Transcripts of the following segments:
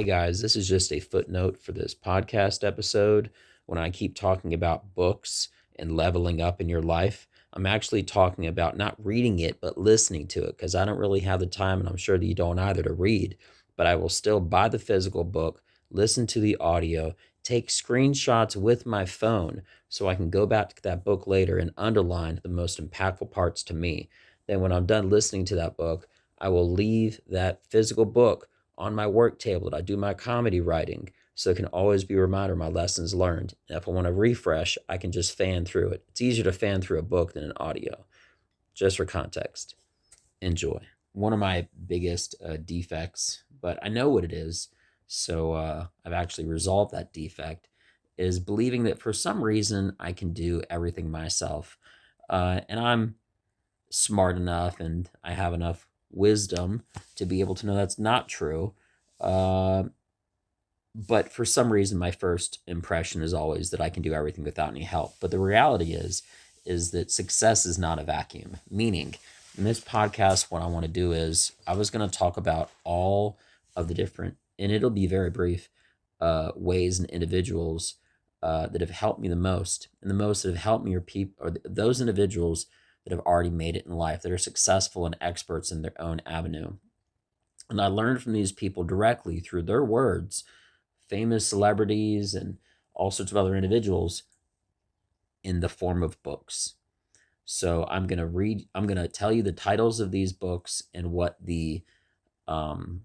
guys, this is just a footnote for this podcast episode. When I keep talking about books and leveling up in your life, I'm actually talking about not reading it, but listening to it because I don't really have the time, and I'm sure that you don't either, to read. But I will still buy the physical book, listen to the audio, take screenshots with my phone so I can go back to that book later and underline the most impactful parts to me. Then, when I'm done listening to that book, I will leave that physical book on my work table that I do my comedy writing, so it can always be a reminder of my lessons learned. And if I want to refresh, I can just fan through it. It's easier to fan through a book than an audio, just for context. Enjoy. One of my biggest defects, but I know what it is, so I've actually resolved that defect, is believing that for some reason I can do everything myself. And I'm smart enough and I have enough wisdom to be able to know that's not true. Uh, but for some reason, my first impression is always that I can do everything without any help. But the reality is that success is not a vacuum. Meaning, in this podcast, what I want to do is I was going to talk about all of the different, and it'll be very brief, ways and individuals that have helped me the most. And the most that have helped me are people, or those individuals that have already made it in life, that are successful and experts in their own avenue. And I learned from these people directly through their words, famous celebrities and all sorts of other individuals, in the form of books. So I'm going to tell you the titles of these books um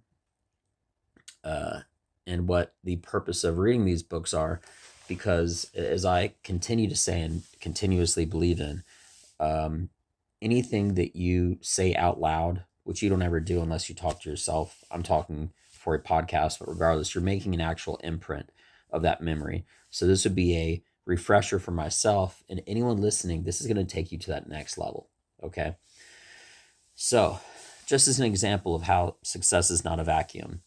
and what the purpose of reading these books are, because as I continue to say and continuously believe in, um, anything that you say out loud, which you don't ever do unless you talk to yourself. I'm talking for a podcast, but regardless, you're making an actual imprint of that memory. So this would be a refresher for myself and anyone listening. This is going to take you to that next level. Okay. So, just as an example of how success is not a vacuum,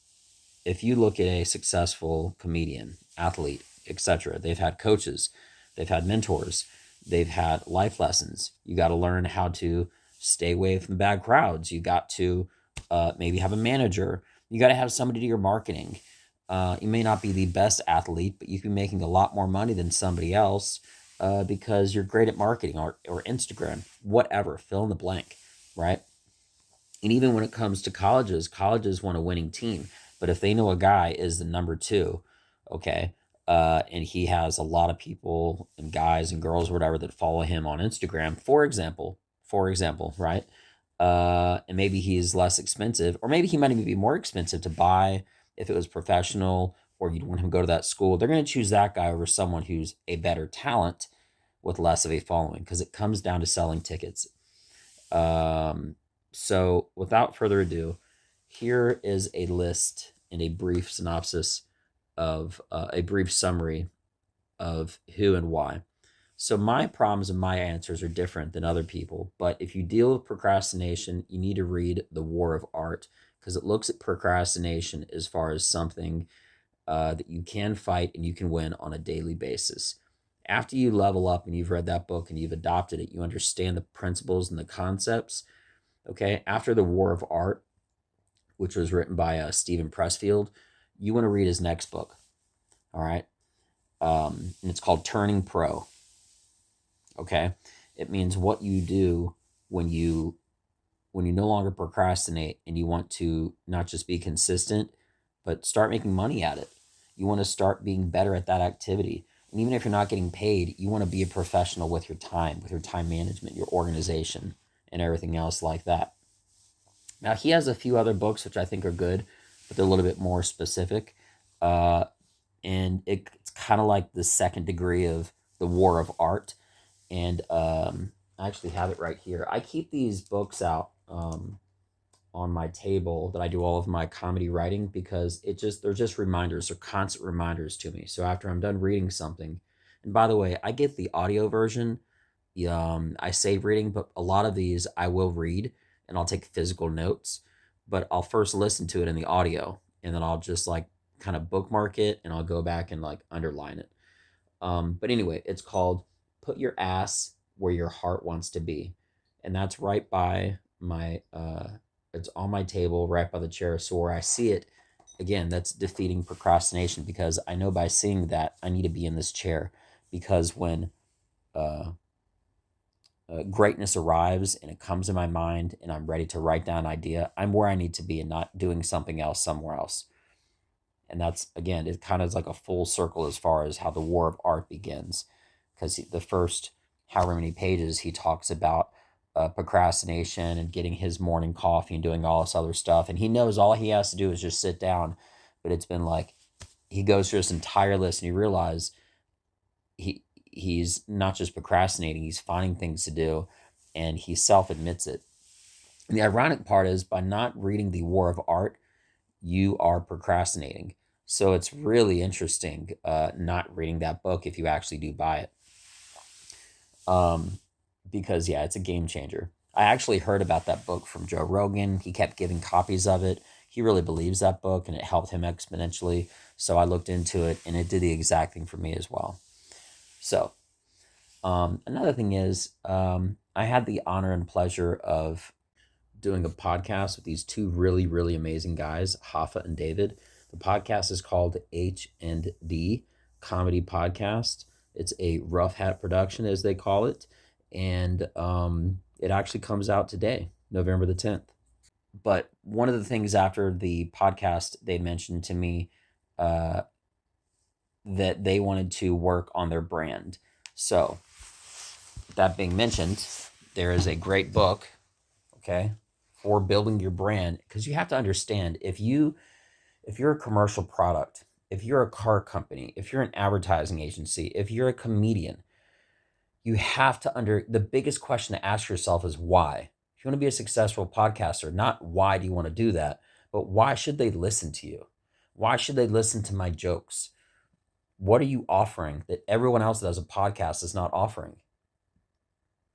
if you look at a successful comedian, athlete, etc., they've had coaches, they've had mentors, they've had life lessons. You got to learn how to stay away from bad crowds. You got to maybe have a manager. You got to have somebody do your marketing. You may not be the best athlete, but you can be making a lot more money than somebody else because you're great at marketing or Instagram, whatever, fill in the blank, right? And even when it comes to colleges want a winning team. But if they know a guy is the number two, okay, and he has a lot of people and guys and girls or whatever that follow him on Instagram, for example, right? And maybe he's less expensive, or maybe he might even be more expensive to buy if it was professional, or you'd want him to go to that school. They're going to choose that guy over someone who's a better talent with less of a following, because it comes down to selling tickets. So without further ado, here is a list and a brief synopsis of a brief summary of who and why. So my problems and my answers are different than other people, but if you deal with procrastination, you need to read The War of Art, because it looks at procrastination as far as something that you can fight and you can win on a daily basis. After you level up and you've read that book and you've adopted it, you understand the principles and the concepts. Okay, after The War of Art, which was written by Stephen Pressfield, you want to read his next book. All right, and it's called Turning Pro. Okay, it means what you do when you no longer procrastinate and you want to not just be consistent, but start making money at it. You want to start being better at that activity. And even if you're not getting paid, you want to be a professional with your time management, your organization, and everything else like that. Now, he has a few other books which I think are good, but they're a little bit more specific. And it's kind of like the second degree of The War of Art. And I actually have it right here. I keep these books out on my table that I do all of my comedy writing, because they're just reminders. They're constant reminders to me. So after I'm done reading something, and by the way, I get the audio version. I save reading, but a lot of these I will read and I'll take physical notes, but I'll first listen to it in the audio and then I'll just like kind of bookmark it and I'll go back and like underline it. But anyway, it's called Put Your Ass Where Your Heart Wants to Be. And that's right by my, it's on my table, right by the chair. So where I see it, again, that's defeating procrastination, because I know by seeing that I need to be in this chair, because when uh, greatness arrives and it comes in my mind and I'm ready to write down an idea, I'm where I need to be and not doing something else somewhere else. And that's, again, it kind of is like a full circle as far as how the war of art begins, because the first however many pages he talks about procrastination and getting his morning coffee and doing all this other stuff, and he knows all he has to do is just sit down. But it's been like he goes through this entire list and you realize he's not just procrastinating, he's finding things to do, and he self admits it. And the ironic part is, by not reading the war of art, you are procrastinating. So it's really interesting not reading that book if you actually do buy it. Because, yeah, it's a game changer. I actually heard about that book from Joe Rogan. He kept giving copies of it. He really believes that book and it helped him exponentially. So I looked into it and it did the exact thing for me as well. So another thing is, I had the honor and pleasure of doing a podcast with these two really, really amazing guys, Hoffa and David. The podcast is called H&D Comedy Podcast. It's a rough hat production, as they call it. And it actually comes out today, November the 10th. But one of the things after the podcast, they mentioned to me uh, that they wanted to work on their brand. So, that being mentioned, there is a great book, okay, for building your brand, because you have to understand, if you're a commercial product, if you're a car company, if you're an advertising agency, if you're a comedian, you have to the biggest question to ask yourself is why. If you want to be a successful podcaster, not why do you want to do that, but why should they listen to you? Why should they listen to my jokes? What are you offering that everyone else that has a podcast is not offering?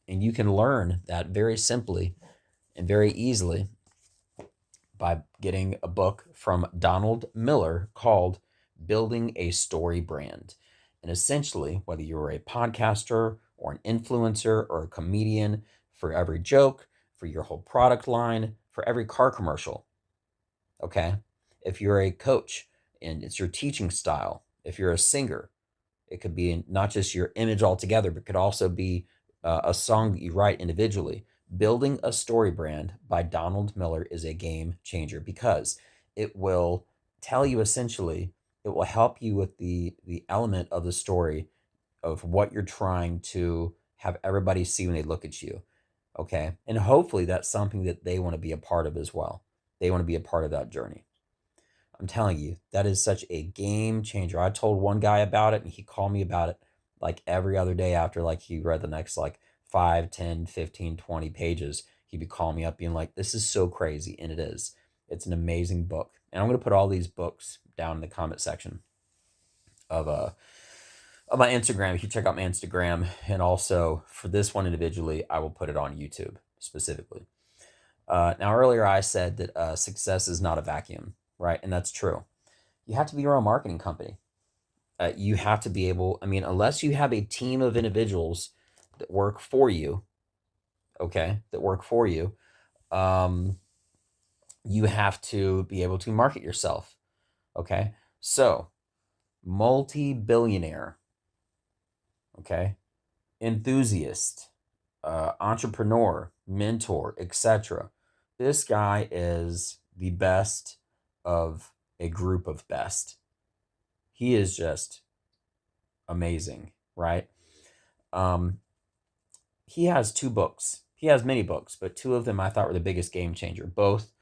And you can learn that very simply and very easily by getting a book from Donald Miller called Building a Story Brand. And essentially, whether you're a podcaster or an influencer or a comedian, for every joke, for your whole product line, for every car commercial, okay? If you're a coach and it's your teaching style, if you're a singer, it could be not just your image altogether, but could also be a song that you write individually. Building a Story Brand by Donald Miller is a game changer, because it will tell you, essentially, it will help you with the element of the story of what you're trying to have everybody see when they look at you. Okay. And hopefully that's something that they want to be a part of as well. They want to be a part of that journey. I'm telling you, that is such a game changer. I told one guy about it and he called me about it like every other day after like he read the next like 5, 10, 15, 20 pages. He'd be calling me up being like, this is so crazy. And it is. It's an amazing book. And I'm going to put all these books down in the comment section of my Instagram. If you check out my Instagram, and also for this one individually, I will put it on YouTube specifically. Now, earlier I said that success is not a vacuum, right? And that's true. You have to be your own marketing company. You have to be able, I mean, unless you have a team of individuals that work for you, okay, that work for you, um, you have to be able to market yourself, okay? So, multi-billionaire, okay, enthusiast, entrepreneur, mentor, etc. This guy is the best of a group of best. He is just amazing, right? Um, he has two books. He has many books, but two of them I thought were the biggest game changer. Both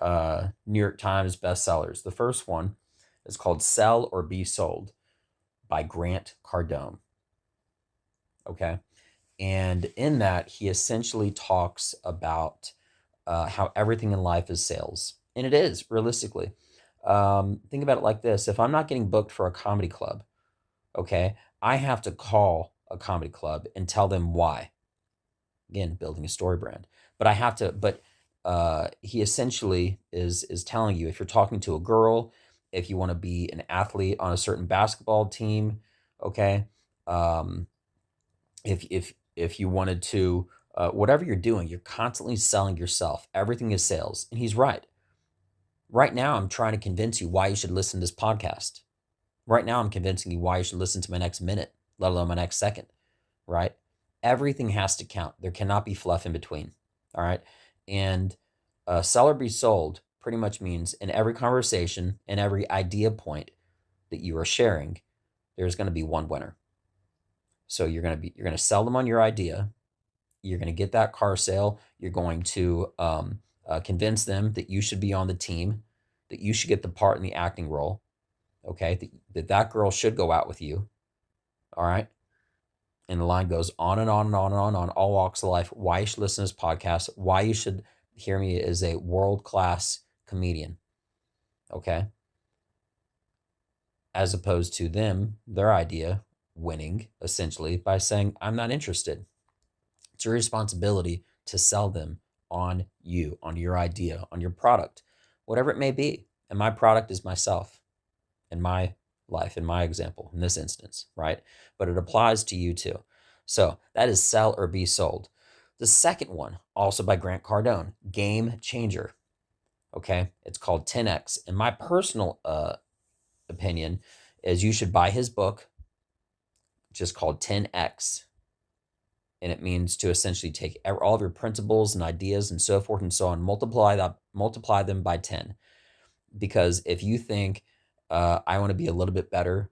New York Times bestsellers. The first one is called Sell or Be Sold by Grant Cardone. Okay. And in that, he essentially talks about how everything in life is sales. And it is, realistically. Think about it like this. If I'm not getting booked for a comedy club, okay, I have to call a comedy club and tell them why. Again, building a story brand. But I have to, but he essentially is telling you, if you're talking to a girl, if you want to be an athlete on a certain basketball team, okay, um, if you wanted to, whatever you're doing, you're constantly selling yourself. Everything is sales, and he's right. Right now, I'm trying to convince you why you should listen to this podcast. Right now, I'm convincing you why you should listen to my next minute, let alone my next second, right? Everything has to count. There cannot be fluff in between, all right? And sell or be sold pretty much means in every conversation, in every idea point that you are sharing, there's going to be one winner. So you're going to sell them on your idea. You're going to get that car sale. You're going to convince them that you should be on the team, that you should get the part in the acting role. Okay, that girl should go out with you. All right. And the line goes on and on and on and on, all walks of life. Why you should listen to this podcast, why you should hear me as a world-class comedian. Okay. As opposed to them, their idea winning essentially by saying, I'm not interested. It's your responsibility to sell them on you, on your idea, on your product, whatever it may be. And my product is myself in my life, in my example, in this instance, right? But it applies to you too. So that is sell or be sold. The second one, also by Grant Cardone, Game Changer. Okay. It's called 10X. And my personal opinion is you should buy his book, just called 10X. And it means to essentially take all of your principles and ideas and so forth and so on, multiply them by 10. Because if you think I want to be a little bit better,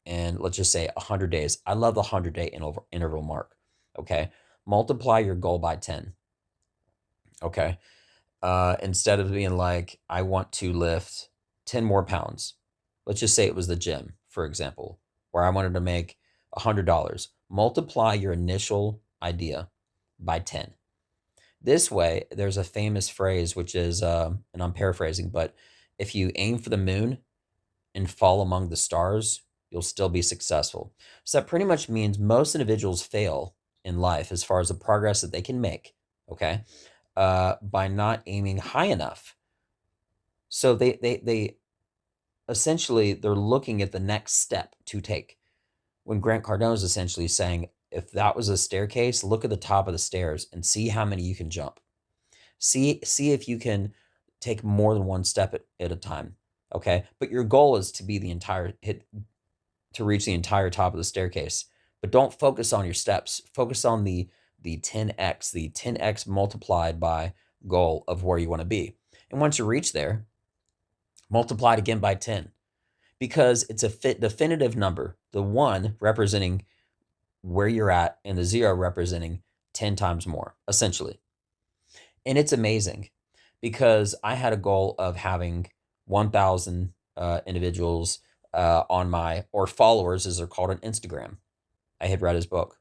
and let's just say 100 days, I love the 100-day interval mark. Okay, multiply your goal by 10. Okay, instead of being like, I want to lift 10 more pounds. Let's just say it was the gym, for example, where I wanted to make $100. Multiply your initial idea by 10. This way, there's a famous phrase, which is, and I'm paraphrasing, but if you aim for the moon and fall among the stars, you'll still be successful. So that pretty much means most individuals fail in life as far as the progress that they can make, okay, by not aiming high enough. So they essentially, they're looking at the next step to take. When Grant Cardone is essentially saying, if that was a staircase, look at the top of the stairs and see how many you can jump. See if you can take more than one step at a time. Okay. But your goal is to be to reach the entire top of the staircase. But don't focus on your steps. Focus on the 10x multiplied by goal of where you want to be. And once you reach there, multiply it again by 10, because it's a definitive number. The 1 representing where you're at and the 0 representing 10 times more, essentially. And it's amazing because I had a goal of having 1,000 individuals on my, or followers as they're called, on Instagram. I had read his book.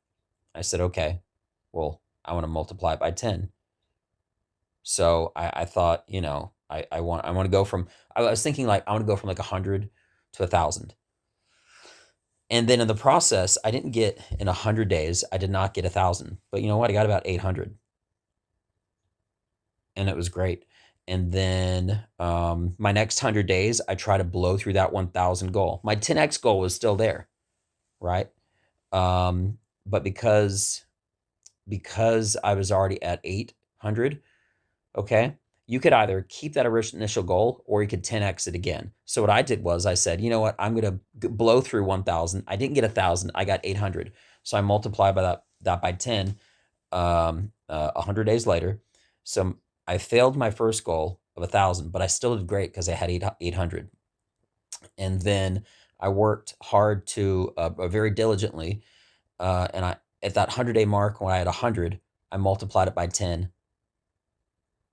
I said, okay, well, I want to multiply it by 10. So I thought, I want to go from, I was thinking like, I want to go from like 100 to 1,000. And then in the process, I didn't get, in 100 days, I did not get 1,000. But you know what? I got about 800. And it was great. And then my next 100 days, I try to blow through that 1,000 goal. My 10x goal was still there, right? But because I was already at 800, okay, you could either keep that initial goal or you could 10x it again. So what I did was I said, you know what, I'm going to blow through 1,000. I didn't get 1,000. I got 800. So I multiplied by that by 10 100 days later. So I failed my first goal of 1,000, but I still did great because I had 800. And then I worked hard to very diligently. And at that 100-day mark, when I had 100, I multiplied it by 10.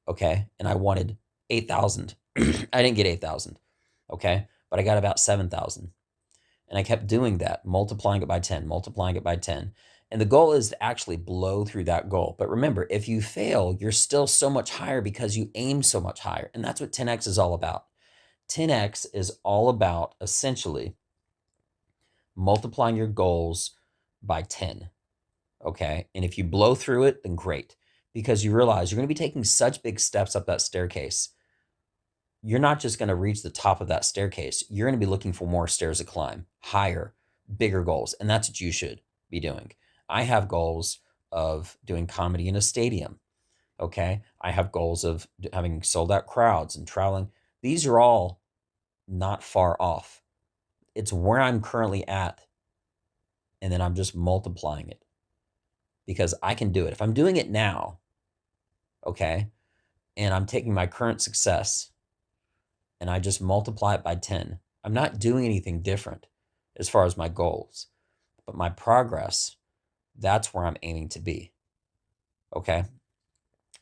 Okay. And I wanted 8,000. I didn't get 8,000. Okay. But I got about 7,000. And I kept doing that, multiplying it by 10, multiplying it by 10. And the goal is to actually blow through that goal. But remember, if you fail, you're still so much higher because you aim so much higher. And that's what 10X is all about. 10X is all about essentially multiplying your goals by 10. Okay. And if you blow through it, then great, because you realize you're going to be taking such big steps up that staircase. You're not just going to reach the top of that staircase. You're going to be looking for more stairs to climb, higher, bigger goals. And that's what you should be doing. I have goals of doing comedy in a stadium. Okay. I have goals of having sold out crowds and traveling These are all not far off. It's where I'm currently at, and then I'm just multiplying it because I can do it. If I'm doing it now, okay, and I'm taking my current success and I just multiply it by 10, I'm not doing anything different as far as my goals, but my progress, that's where I'm aiming to be. Okay.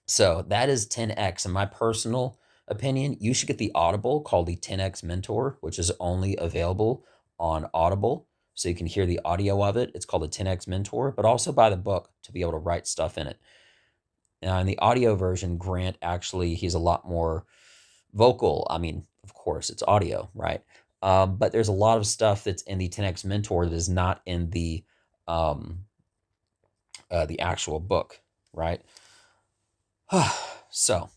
So that is 10x. In my personal opinion, you should get the Audible called the 10x Mentor, which is only available on Audible. So you can hear the audio of it. It's called the 10x Mentor, but also buy the book to be able to write stuff in it. Now, in the audio version, Grant actually, he's a lot more vocal. I mean, of course, it's audio, right? But there's a lot of stuff that's in the 10x Mentor that is not in um, the actual book, right? So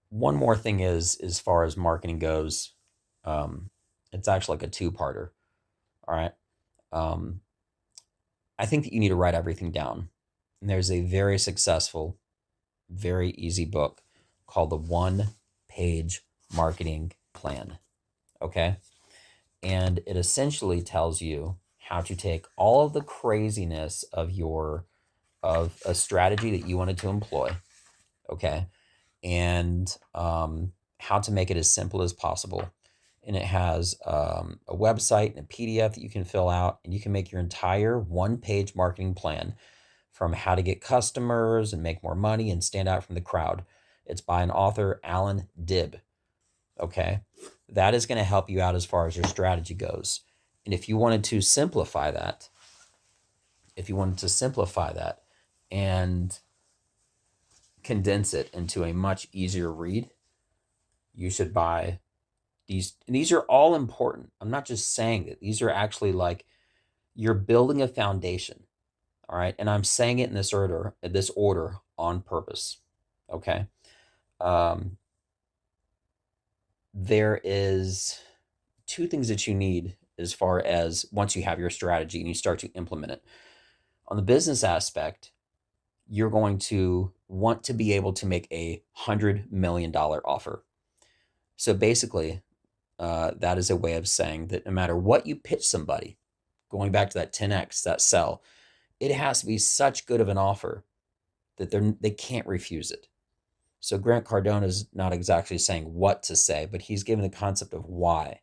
one more thing is, as far as marketing goes, um, it's actually like a two-parter. All right. Um, I think that you need to write everything down. And there's a very successful, very easy book called the One Page Marketing Plan. Okay. And it essentially tells you how to take all of the craziness of a strategy that you wanted to employ. Okay. And how to make it as simple as possible. And it has a website and a PDF that you can fill out, and you can make your entire one-page marketing plan from how to get customers and make more money and stand out from the crowd. It's by an author, Alan Dibb. Okay. That is going to help you out as far as your strategy goes. And if you wanted to simplify that, and condense it into a much easier read, you should buy these. And these are all important. I'm not just saying that. These are actually like you're building a foundation. All right. And I'm saying it in this order on purpose. Okay. Um, there is two things that you need as far as once you have your strategy and you start to implement it. On the business aspect, you're going to want to be able to make a $100 million offer. So basically, that is a way of saying that no matter what you pitch somebody, going back to that 10x, that sell, it has to be such good of an offer that they can't refuse it. So Grant Cardone is not exactly saying what to say, but he's giving the concept of why.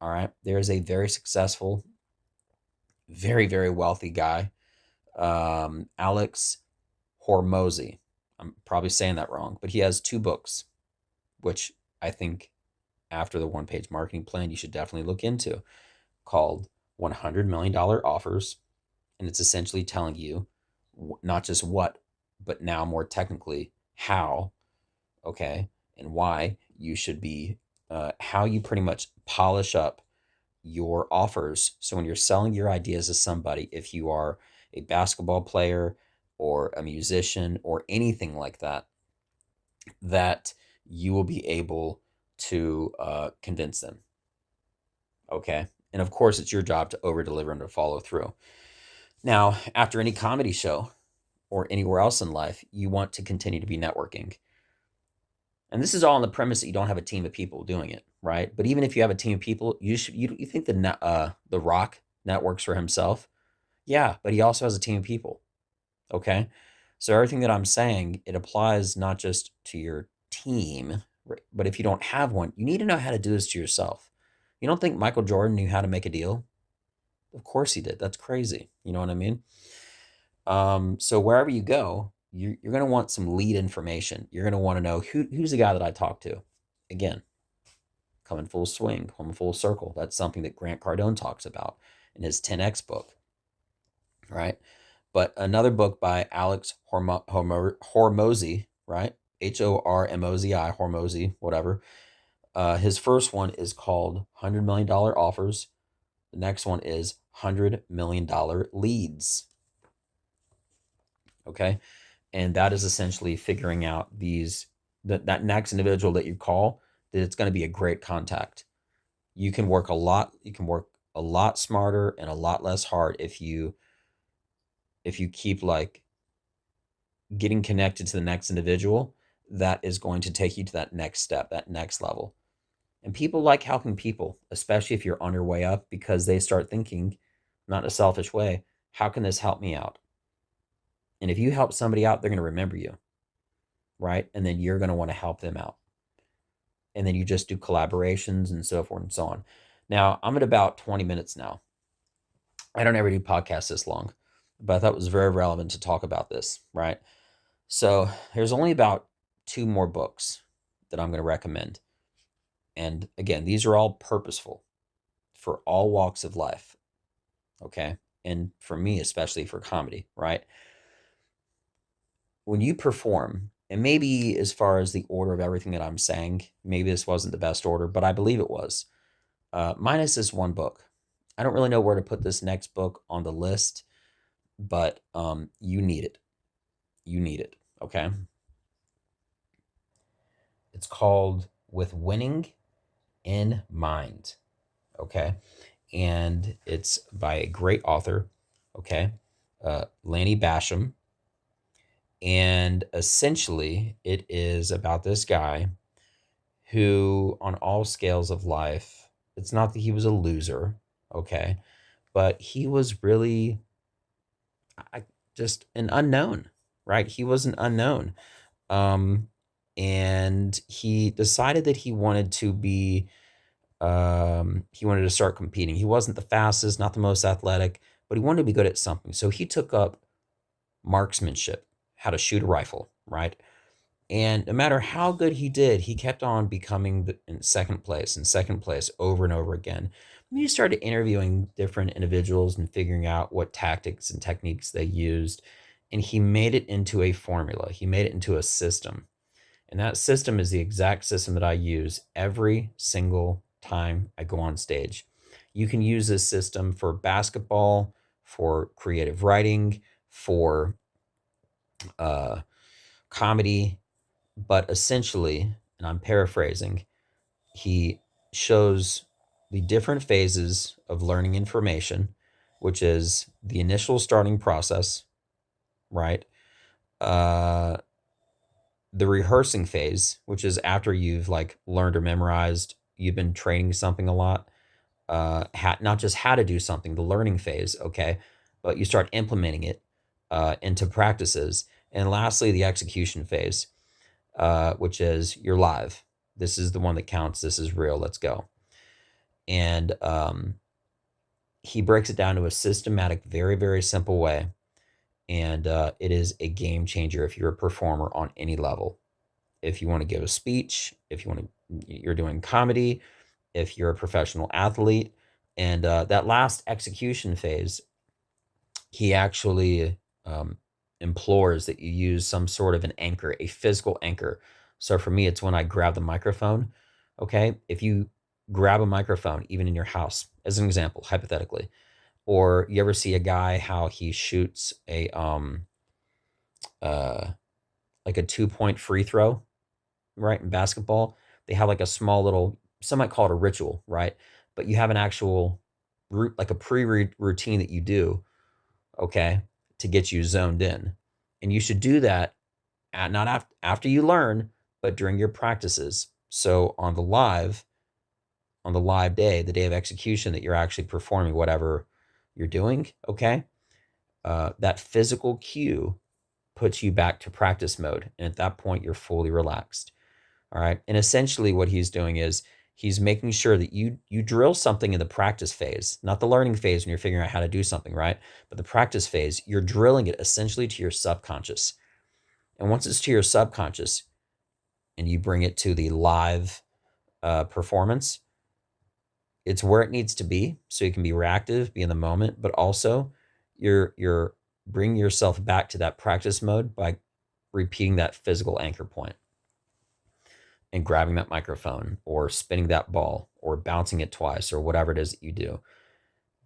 All right. There is a very successful, very, very wealthy guy, Alex Hormozy. I'm probably saying that wrong, but he has two books, which I think after the one page marketing plan, you should definitely look into, called $100 million Offers. And it's essentially telling you not just what, but now more technically how, okay, and why you should be, how you pretty much polish up your offers. So when you're selling your ideas to somebody, if you are a basketball player or a musician or anything like that, that you will be able to convince them. Okay. And of course, it's your job to over deliver and to follow through. Now, after any comedy show or anywhere else in life, you want to continue to be networking. And this is all on the premise that you don't have a team of people doing it, right? But even if you have a team of people, you think the Rock networks for himself? Yeah, but he also has a team of people. Okay. So everything that I'm saying, it applies not just to your team, but if you don't have one, you need to know how to do this to yourself. You don't think Michael Jordan knew how to make a deal? Of course he did. That's crazy. You know what I mean? So wherever you go, you're going to want some lead information. You're going to want to know who's the guy that I talked to. Again, coming full swing, coming full circle. That's something that Grant Cardone talks about in his 10X book, right? But another book by Alex Hormozy, right? Hormozi, Hormozy, whatever. His first one is called $100 million Offers. The next one is $100 million Leads. Okay. And that is essentially figuring out that next individual that you call, that it's going to be a great contact. You can work a lot smarter and a lot less hard if you keep like getting connected to the next individual that is going to take you to that next step, that next level. And people like helping people, especially if you're on your way up, because they start thinking, not in a selfish way, how can this help me out? And if you help somebody out, they're going to remember you, right? And then you're going to want to help them out. And then you just do collaborations and so forth and so on. Now, I'm at about 20 minutes now. I don't ever do podcasts this long, but I thought it was very relevant to talk about this, right? So there's only about two more books that I'm going to recommend. And again, these are all purposeful for all walks of life. Okay. And for me, especially for comedy, right? When you perform, and maybe as far as the order of everything that I'm saying, maybe this wasn't the best order, but I believe it was. Minus this one book. I don't really know where to put this next book on the list, but you need it. You need it. Okay. It's called With Winning in Mind. Okay. And it's by a great author. Okay. Lanny Basham. And essentially, it is about this guy who, on all scales of life, it's not that he was a loser, okay, but he was really I, just an unknown, right? He was an unknown. Um, and he decided that he wanted to start competing. He wasn't the fastest, not the most athletic, but he wanted to be good at something. So he took up marksmanship, how to shoot a rifle, right? And no matter how good he did, he kept on becoming in second place over and over again. And he started interviewing different individuals and figuring out what tactics and techniques they used. And he made it into a formula, he made it into a system. And that system is the exact system that I use every single time I go on stage. You can use this system for basketball, for creative writing, for uh, comedy, but essentially, and I'm paraphrasing, he shows the different phases of learning information, which is the initial starting process, right? Uh, the rehearsing phase, which is after you've like learned or memorized, you've been training something a lot, not just how to do something, the learning phase, okay, but you start implementing it into practices. And lastly, the execution phase, which is you're live. This is the one that counts. This is real. Let's go. And he breaks it down to a systematic, very, very simple way. And it is a game changer if you're a performer on any level. If you want to give a speech, if you want to, you're doing comedy, if you're a professional athlete. And that last execution phase, he actually implores that you use some sort of an anchor, a physical anchor. So for me, it's when I grab the microphone. Okay. If you grab a microphone, even in your house, as an example, hypothetically, or you ever see a guy how he shoots a uh like a 2 point free throw, right? In basketball, they have like a small little, some might call it a ritual, right? But you have an actual like a routine that you do, okay, to get you zoned in. And you should do that not after you learn, but during your practices. So on the live day, the day of execution that you're actually performing whatever you're doing, okay, that physical cue puts you back to practice mode. And at that point, you're fully relaxed. All right. And essentially what he's doing is he's making sure that you drill something in the practice phase, not the learning phase when you're figuring out how to do something, right? But the practice phase, you're drilling it essentially to your subconscious. And once it's to your subconscious and you bring it to the live performance, it's where it needs to be. So you can be reactive, be in the moment, but also you're bringing yourself back to that practice mode by repeating that physical anchor point and grabbing that microphone or spinning that ball or bouncing it twice or whatever it is that you do.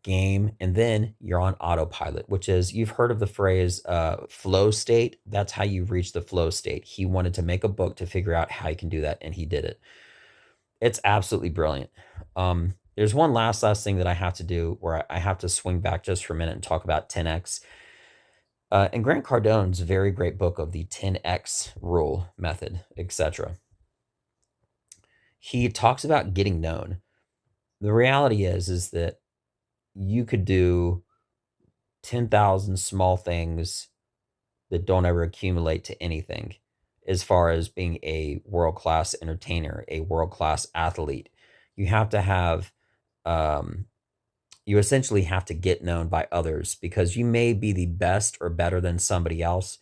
Game, and then you're on autopilot, which is, you've heard of the phrase flow state. That's how you reach the flow state. He wanted to make a book to figure out how you can do that, and he did it. It's absolutely brilliant. There's one last thing that I have to do where I have to swing back just for a minute and talk about 10x. And Grant Cardone's very great book of the 10x rule method, etc. He talks about getting known. The reality is that you could do 10,000 small things that don't ever accumulate to anything as far as being a world-class entertainer, a world-class athlete. You have to have, um, you essentially have to get known by others because you may be the best or better than somebody else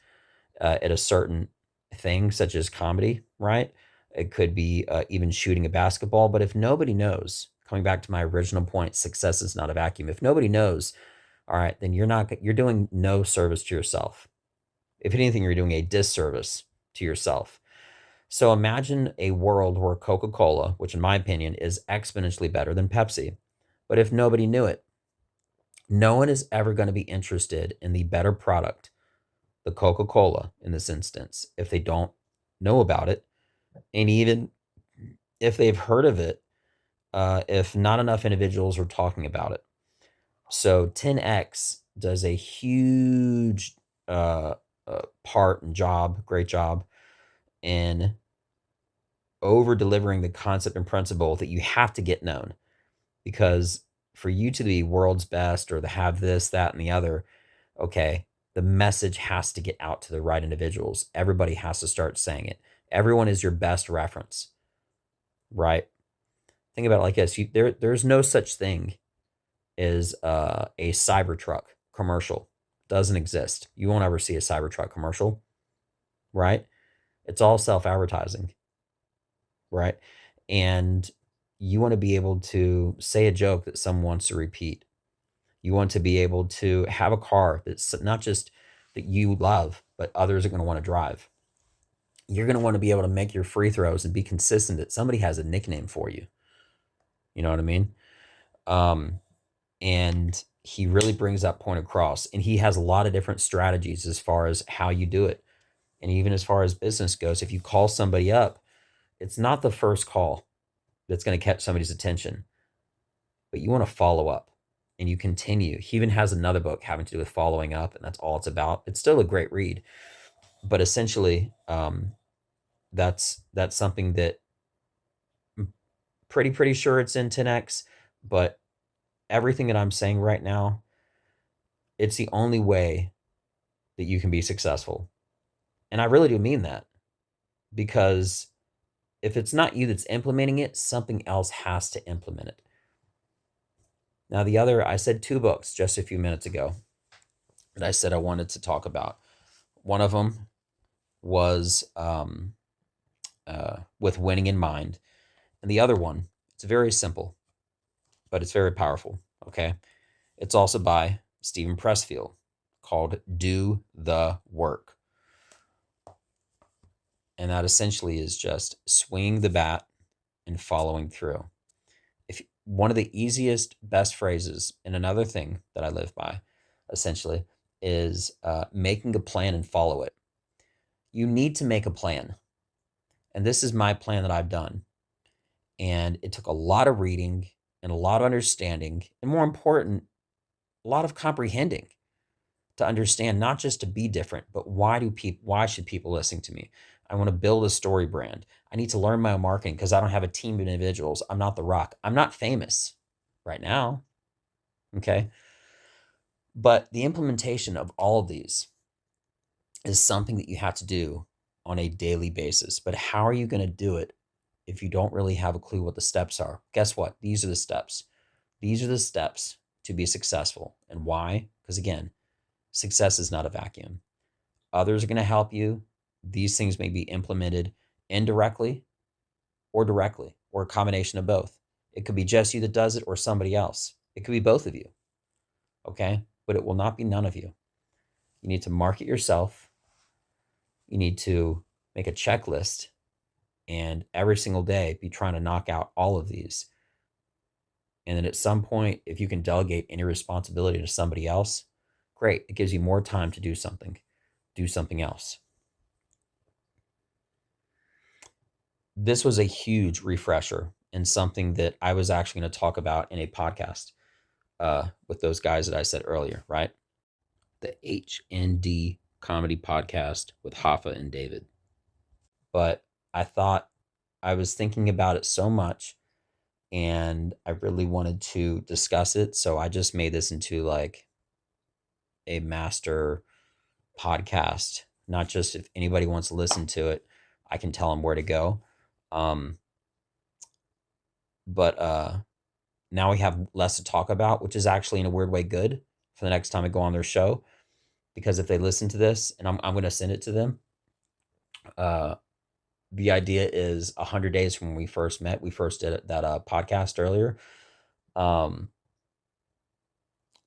at a certain thing, such as comedy, right? It could be even shooting a basketball. But if nobody knows, coming back to my original point, success is not a vacuum. If nobody knows, all right, then you're doing no service to yourself. If anything, you're doing a disservice to yourself. So imagine a world where Coca Cola, which in my opinion is exponentially better than Pepsi, but if nobody knew it, no one is ever going to be interested in the better product, the Coca Cola in this instance, if they don't know about it. And even if they've heard of it, if not enough individuals are talking about it. So 10x does a huge uh, part and job, great job in over delivering the concept and principle that you have to get known. Because for you to be world's best or to have this, that, and the other, okay, the message has to get out to the right individuals. Everybody has to start saying it. Everyone is your best reference, right? Think about it like this: there's no such thing as a Cybertruck commercial. Doesn't exist. You won't ever see a Cybertruck commercial, right? It's all self-advertising, right? And you want to be able to say a joke that someone wants to repeat. You want to be able to have a car that's not just that you love, but others are going to want to drive. You're going to want to be able to make your free throws and be consistent that somebody has a nickname for you. You know what I mean? Um, and he really brings that point across. And he has a lot of different strategies as far as how you do it. And even as far as business goes, if you call somebody up, it's not the first call that's going to catch somebody's attention, but you want to follow up and you continue. He even has another book having to do with following up, and that's all it's about. It's still a great read, but essentially, that's something that I'm pretty sure it's in 10x. But everything that I'm saying right now, it's the only way that you can be successful, and I really do mean that because if it's not you that's implementing it, something else has to implement it. Now, the other, I said two books just a few minutes ago that I said I wanted to talk about. One of them was With Winning in Mind. And the other one, it's very simple, but it's very powerful. Okay. It's also by Stephen Pressfield called Do the Work. And that essentially is just swinging the bat and following through. If one of the easiest, best phrases, and another thing that I live by essentially is making a plan and follow it. You need to make a plan. And this is my plan that I've done. And it took a lot of reading and a lot of understanding, and more important, a lot of comprehending to understand not just to be different, but why should people listen to me? I want to build a story brand. I need to learn my own marketing because I don't have a team of individuals. I'm not The Rock. I'm not famous right now. Okay. But the implementation of all of these is something that you have to do on a daily basis. But how are you going to do it if you don't really have a clue what the steps are? Guess what? These are the steps. These are the steps to be successful. And why? Because again, success is not a vacuum. Others are going to help you. These things may be implemented indirectly or directly, or a combination of both. It could be just you that does it or somebody else. It could be both of you. Okay. But it will not be none of you. You need to market yourself. You need to make a checklist and every single day be trying to knock out all of these. And then at some point, if you can delegate any responsibility to somebody else, great. It gives you more time to do something else. This was a huge refresher and something that I was actually going to talk about in a podcast with those guys that I said earlier, right? the HND Comedy Podcast with Hoffa and David. But I thought I was thinking about it so much and I really wanted to discuss it. So I just made this into like a master podcast. Not just if anybody wants to listen to it, I can tell them where to go. Um, but now we have less to talk about, which is actually in a weird way good for the next time I go on their show. Because if they listen to this, and I'm going to send it to them, uh, the idea is 100 days from when we first met. We first did that podcast earlier, um,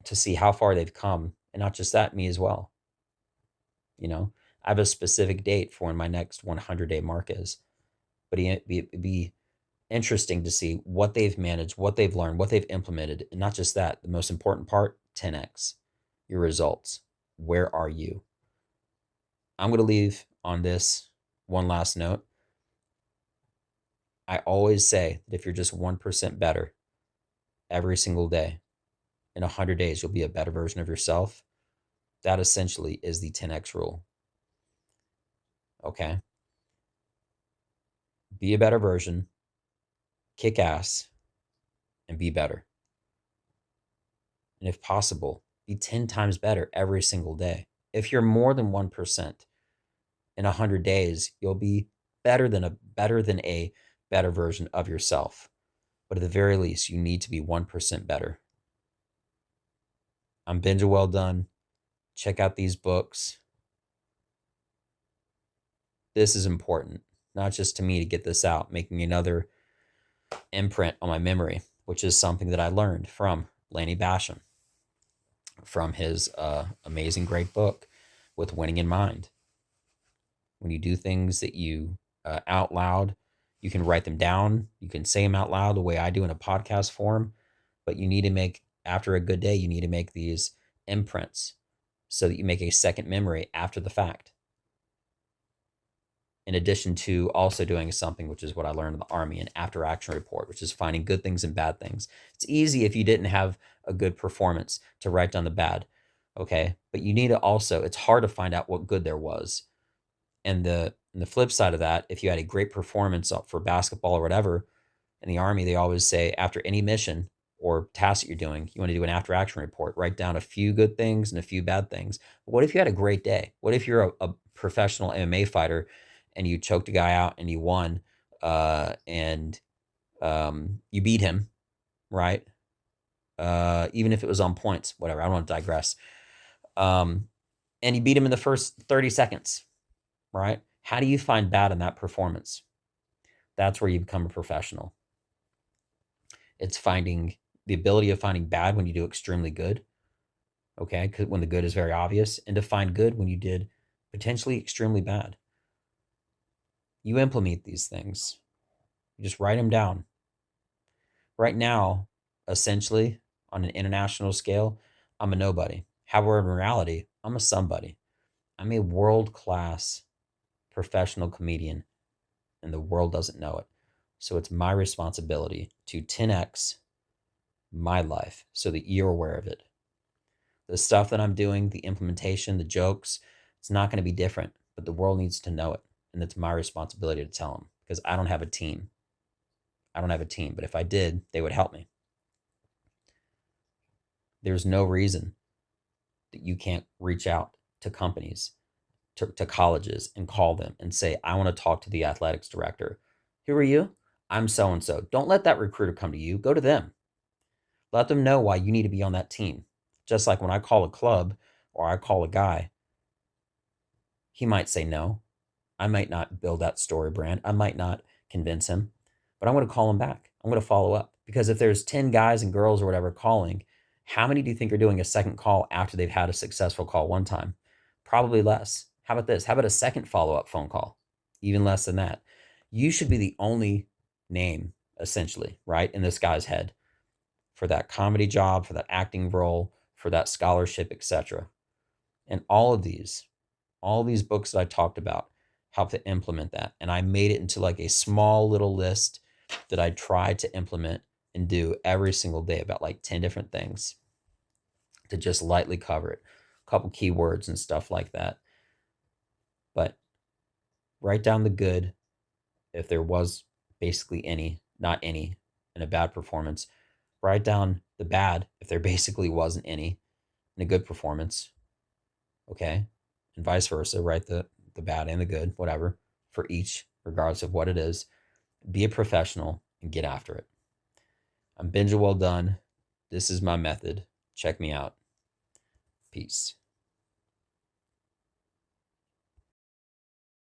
to see how far they've come, and not just that, me as well. You know, I have a specific date for when my next 100-day mark is, but it'd be interesting to see what they've managed, what they've learned, what they've implemented, and not just that. The most important part: 10x your results. Where are you? I'm going to leave on this one last note. I always say that if you're just 1% better every single day, in 100 days, you'll be a better version of yourself. That essentially is the 10x rule. Okay? Be a better version, kick ass, and be better. And if possible, be 10 times better every single day. If you're more than 1% in 100 days, you'll be better than a better version of yourself. But at the very least, you need to be 1% better. I'm Benja Well Done. Check out these books. This is important, not just to me to get this out, making another imprint on my memory, which is something that I learned from Lanny Basham, from his amazing, great book, With Winning in Mind. When you do things that you out loud, you can write them down. You can say them out loud the way I do in a podcast form, but you need to make, after a good day, you need to make these imprints so that you make a second memory after the fact. In addition to also doing something, which is what I learned in the Army, an after action report, which is finding good things and bad things. It's easy if you didn't have a good performance to write down the bad, okay? But you need to also, it's hard to find out what good there was. And the flip side of that, if you had a great performance for basketball or whatever, in the Army, they always say after any mission or task that you're doing, you want to do an after action report, write down a few good things and a few bad things. But what if you had a great day? What if you're a professional MMA fighter and you choked a guy out and you won, and you beat him, right? Even if it was on points, whatever. I don't want to digress. And you beat him in the first 30 seconds, right? How do you find bad in that performance? That's where you become a professional. It's finding the ability of finding bad when you do extremely good, okay? Because when the good is very obvious, and to find good when you did potentially extremely bad. You implement these things. You just write them down. Right now, essentially, on an international scale, I'm a nobody. However, in reality, I'm a somebody. I'm a world-class professional comedian, and the world doesn't know it. So it's my responsibility to 10x my life so that you're aware of it. The stuff that I'm doing, the implementation, the jokes, it's not going to be different, but the world needs to know it. And it's my responsibility to tell them, because I don't have a team. I don't have a team, but if I did, they would help me. There's no reason that you can't reach out to companies, to colleges, and call them and say, I want to talk to the athletics director. Who are you? I'm so and so. Don't let that recruiter come to you. Go to them. Let them know why you need to be on that team. Just like when I call a club or I call a guy, he might say no. I might not build that story brand. I might not convince him, but I'm going to call him back. I'm going to follow up, because if there's 10 guys and girls or whatever calling, how many do you think are doing a second call after they've had a successful call one time? Probably less. How about this? How about a second follow-up phone call? Even less than that. You should be the only name, essentially, right, in this guy's head for that comedy job, for that acting role, for that scholarship, etc. And all these books that I talked about help to implement that. And I made it into like a small little list that I try to implement and do every single day, about like 10 different things to just lightly cover it. couple keywords and stuff like that. But write down the good if there was basically any, not any, in a bad performance. Write down the bad if there basically wasn't any in a good performance. Okay. And vice versa. Write the bad and the good, whatever, for each, regardless of what it is. Be a professional and get after it. I'm Benja Well Done. This is my method. Check me out. Peace.